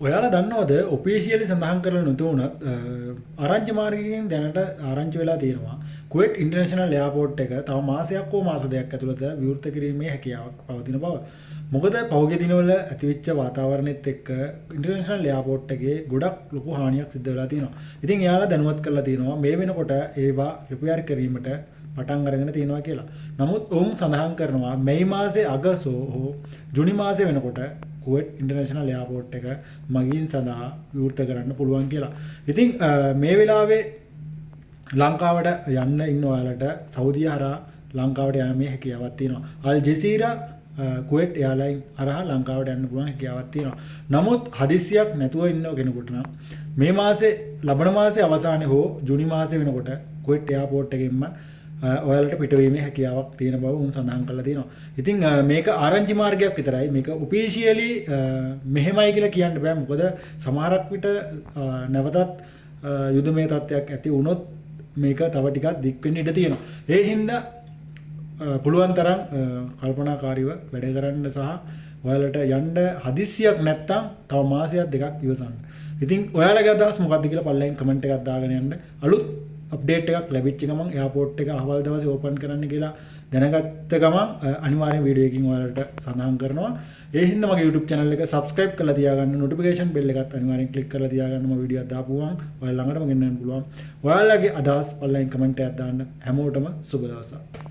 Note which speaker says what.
Speaker 1: ඔයාලා දන්නවද ඔෆිෂියලි සඳහන් කරලා නැතු වුණත් ආරංචි මාර්ගයෙන් දැනට ආරංචි වෙලා තියෙනවා කුවේට් ඉන්ටර්නැෂනල් එයාපෝට් එක තව මාසයක් හෝ මාස දෙකක් ඇතුළත විවෘත කිරීමේ හැකියාවක් පවතින බව. මොකද පහුගිය දිනවල ඇතිවෙච්ච වාතාවරණයත් එක්ක ඉන්ටර්නැෂනල් එයාපෝට් එකේ ගොඩක් ලොකු හානියක් සිද්ධ වෙලා තියෙනවා. ඉතින් එයාලා දැනුවත් කරලා තියෙනවා මේ වෙනකොට ඒවා රිපෙයාර් කිරීමට පටන් අරගෙන තියෙනවා කියලා. නමුත් ඔවුන් සඳහන් කරනවා මේ මාසේ අගසෝ හෝ ජුනි මාසේ වෙනකොට කුවේට් ඉන්ටර්නැෂනල් එයාපෝට් එක මගින් සඳහා විවෘත කරන්න පුළුවන් කියලා. ඉතින් මේ වෙලාවේ ලංකාවට යන්න ඉන්න ඔයාලට සෞදිය හරහා ලංකාවට යෑමේ හැකියාවක් තියෙනවා. අල් ජසීරා කුවේට් එයාලයින් හරහා ලංකාවට යන්න පුළුවන් හැකියාවක් තියෙනවා. නමුත් හදිස්සියක් නැතුව ඉන්න කෙනෙකුට නම් මේ මාසේ ලබන මාසේ අවසානයේ හෝ ජුනි මාසේ වෙනකොට කුවේට් එයාපෝට් එකෙන්ම ඔයාලට පිටවීමේ හැකියාවක් තියෙන බව උන් සඳහන් කරලා තියෙනවා. ඉතින් මේක ආරංචි මාර්ගයක් විතරයි. මේක ඔෆිෂියලි මෙහෙමයි කියලා කියන්න බෑ. මොකද සමහරක් විට නැවතත් යුදමය තත්ත්වයක් ඇති වුණොත් මේක තව ටිකක් දික් වෙන්න ඉඩ තියෙනවා. ඒ හින්දා පුළුවන් තරම් කල්පනාකාරීව වැඩ කරන්න සහ ඔයාලට යන්න හදිස්සියක් නැත්තම් තව මාසයක් දෙකක් ඉවසන්න. ඉතින් ඔයාලගේ අදහස් මොකක්ද කියලා පල්ලෙන් කමෙන්ට් එකක් දාගෙන යන්න. අලුත් අප්ඩේට් එකක් ලැබිච්ච ගමන් එයාපෝට් එක අහවල් දවසේ ඕපන් කරන්න කියලා දැනගත්ත ගමන් අනිවාර්යෙන් වීඩියෝ එකකින් ඔයාලට සඳහන් කරනවා. ඒ හින්දා මගේ YouTube channel එක subscribe කරලා තියාගන්න, notification bell එකත් අනිවාර්යෙන් click කරලා තියාගන්න. මම වීඩියෝ දාපුවම ඔයාලා ළඟටම ගෙන්නන්න පුළුවන්. ඔයාලගේ අදහස් පල්ලෙන් කමෙන්ට් එකක් දාන්න. හැමෝටම සුබ දවසක්.